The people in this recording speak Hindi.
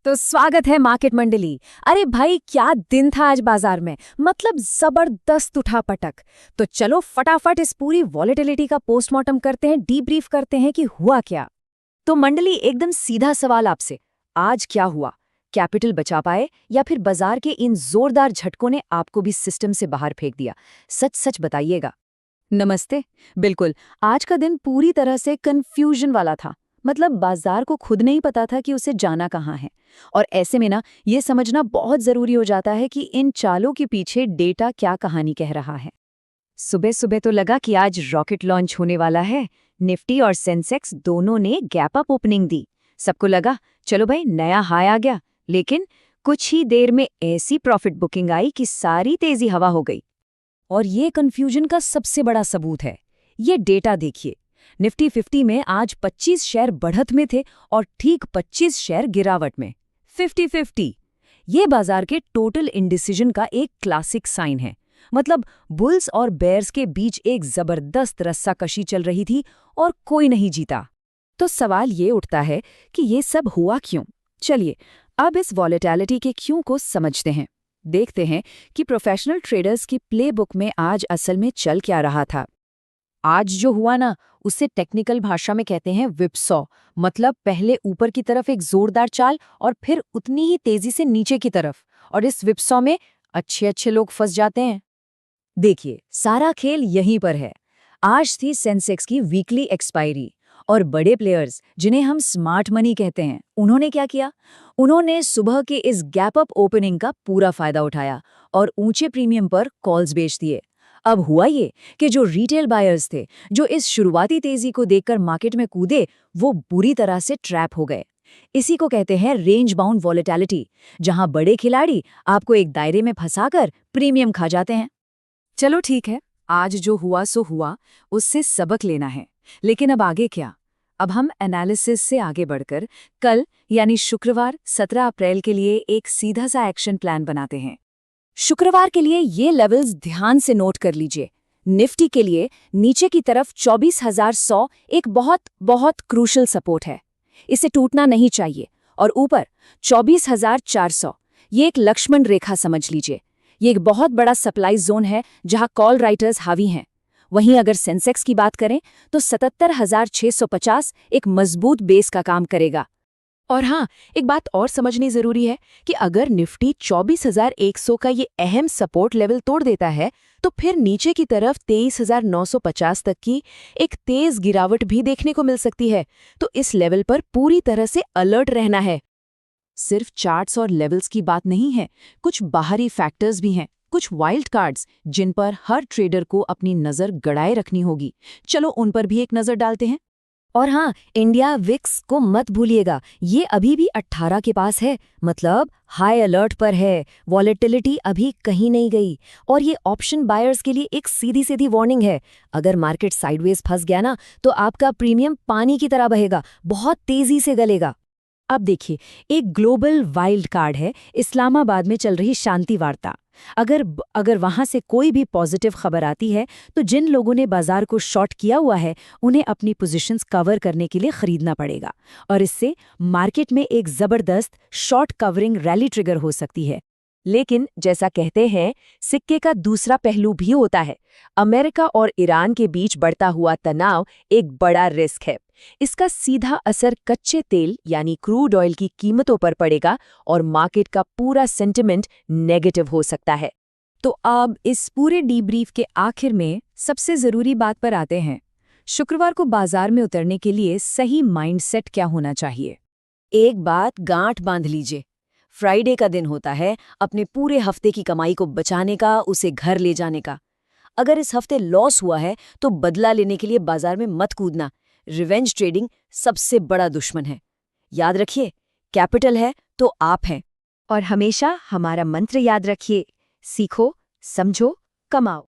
तो स्वागत है मार्केट मंडली। अरे भाई क्या दिन था आज बाजार में, मतलब जबरदस्त उठापटक। तो चलो फटाफट इस पूरी वॉलेटिलिटी का पोस्टमार्टम करते हैं, डीब्रीफ करते हैं कि हुआ क्या। तो मंडली एकदम सीधा सवाल आपसे, आज क्या हुआ? कैपिटल बचा पाए या फिर बाजार के इन जोरदार झटकों ने आपको भी सिस्टम से बाहर फेंक दिया? सच सच बताइएगा। नमस्ते। बिल्कुल, आज का दिन पूरी तरह से कंफ्यूजन वाला था। मतलब बाजार को खुद नहीं पता था कि उसे जाना कहाँ है। और ऐसे में ना ये समझना बहुत जरूरी हो जाता है कि इन चालों के पीछे डेटा क्या कहानी कह रहा है। सुबह सुबह तो लगा कि आज रॉकेट लॉन्च होने वाला है। निफ्टी और सेंसेक्स दोनों ने गैप अप ओपनिंग दी। सबको लगा चलो भाई नया हाई आ गया, लेकिन कुछ ही देर में ऐसी प्रॉफिट बुकिंग आई कि सारी तेजी हवा हो गई। और ये कंफ्यूजन का सबसे बड़ा सबूत है। ये डेटा देखिए, निफ्टी 50 में आज 25 शेयर बढ़त में थे और ठीक 25 शेयर गिरावट में। 50-50 ये बाजार के टोटल इंडिसिजन का एक क्लासिक साइन है। मतलब बुल्स और बेयर्स के बीच एक जबरदस्त रस्साकशी चल रही थी और कोई नहीं जीता। तो सवाल ये उठता है कि ये सब हुआ क्यों? चलिए अब इस वॉलेटिलिटी के क्यों को समझते हैं। देखते हैं कि प्रोफेशनल ट्रेडर्स की प्लेबुक में आज असल में चल क्या रहा था। आज जो हुआ ना, उसे टेक्निकल भाषा में कहते हैं विपसॉ। मतलब पहले ऊपर की तरफ एक जोरदार चाल और फिर उतनी ही तेजी से नीचे की तरफ। और इस विपसॉ में अच्छे अच्छे लोग फंस जाते हैं। देखिए सारा खेल यहीं पर है। आज थी सेंसेक्स की वीकली एक्सपायरी और बड़े प्लेयर्स जिन्हें हम स्मार्ट मनी कहते हैं, उन्होंने क्या किया? उन्होंने सुबह के इस गैप अप ओपनिंग का पूरा फायदा उठाया और ऊंचे प्रीमियम पर कॉल्स बेच दिए। अब हुआ ये कि जो रिटेल बायर्स थे, जो इस शुरुआती तेजी को देखकर मार्केट में कूदे, वो बुरी तरह से ट्रैप हो गए। इसी को कहते हैं रेंज बाउंड वॉलेटिलिटी, जहां बड़े खिलाड़ी आपको एक दायरे में फंसाकर प्रीमियम खा जाते हैं। चलो ठीक है, आज जो हुआ सो हुआ, उससे सबक लेना है। लेकिन अब आगे क्या? अब हम एनालिसिस से आगे बढ़कर कल यानी शुक्रवार 17 अप्रैल के लिए एक सीधा सा एक्शन प्लान बनाते हैं। शुक्रवार के लिए ये लेवल्स ध्यान से नोट कर लीजिए। निफ्टी के लिए नीचे की तरफ 24,100 एक बहुत बहुत क्रूशल सपोर्ट है, इसे टूटना नहीं चाहिए। और ऊपर 24,400 ये एक लक्ष्मण रेखा समझ लीजिए। ये एक बहुत बड़ा सप्लाई जोन है जहां कॉल राइटर्स हावी हैं। वहीं अगर सेंसेक्स की बात करें तो 77,650 एक मजबूत बेस का काम करेगा। और हाँ, एक बात और समझनी जरूरी है कि अगर निफ्टी 24,100 का ये अहम सपोर्ट लेवल तोड़ देता है तो फिर नीचे की तरफ 23,950 तक की एक तेज गिरावट भी देखने को मिल सकती है। तो इस लेवल पर पूरी तरह से अलर्ट रहना है। सिर्फ चार्ट्स और लेवल्स की बात नहीं है, कुछ बाहरी फैक्टर्स भी हैं, कुछ वाइल्ड कार्ड्स जिन पर हर ट्रेडर को अपनी नजर गड़ाए रखनी होगी। चलो उन पर भी एक नजर डालते हैं। और हाँ, इंडिया विक्स को मत भूलिएगा, ये अभी भी 18 के पास है, मतलब हाई अलर्ट पर है। वॉलेटिलिटी अभी कहीं नहीं गई। और ये ऑप्शन बायर्स के लिए एक सीधी सीधी वार्निंग है। अगर मार्केट साइडवेज फंस गया ना, तो आपका प्रीमियम पानी की तरह बहेगा, बहुत तेजी से गलेगा। अब देखिए, एक ग्लोबल वाइल्ड कार्ड है इस्लामाबाद में चल रही शांति वार्ता। अगर वहां से कोई भी पॉजिटिव खबर आती है तो जिन लोगों ने बाजार को शॉर्ट किया हुआ है, उन्हें अपनी पोजीशंस कवर करने के लिए खरीदना पड़ेगा। और इससे मार्केट में एक जबरदस्त शॉर्ट कवरिंग रैली ट्रिगर हो सकती है। लेकिन जैसा कहते हैं, सिक्के का दूसरा पहलू भी होता है। अमेरिका और ईरान के बीच बढ़ता हुआ तनाव एक बड़ा रिस्क है। इसका सीधा असर कच्चे तेल यानी क्रूड ऑयल की कीमतों पर पड़ेगा और मार्केट का पूरा सेंटिमेंट नेगेटिव हो सकता है। तो अब इस पूरे डीब्रीफ के आखिर में सबसे जरूरी बात पर आते हैं। शुक्रवार को बाजार में उतरने के लिए सही माइंडसेट क्या होना चाहिए? एक बात गांठ बांध लीजिए, फ्राइडे का दिन होता है अपने पूरे हफ्ते की कमाई को बचाने का, उसे घर ले जाने का। अगर इस हफ्ते लॉस हुआ है तो बदला लेने के लिए बाजार में मत कूदना। रिवेंज ट्रेडिंग सबसे बड़ा दुश्मन है। याद रखिए, कैपिटल है तो आप हैं। और हमेशा हमारा मंत्र याद रखिए, सीखो, समझो, कमाओ।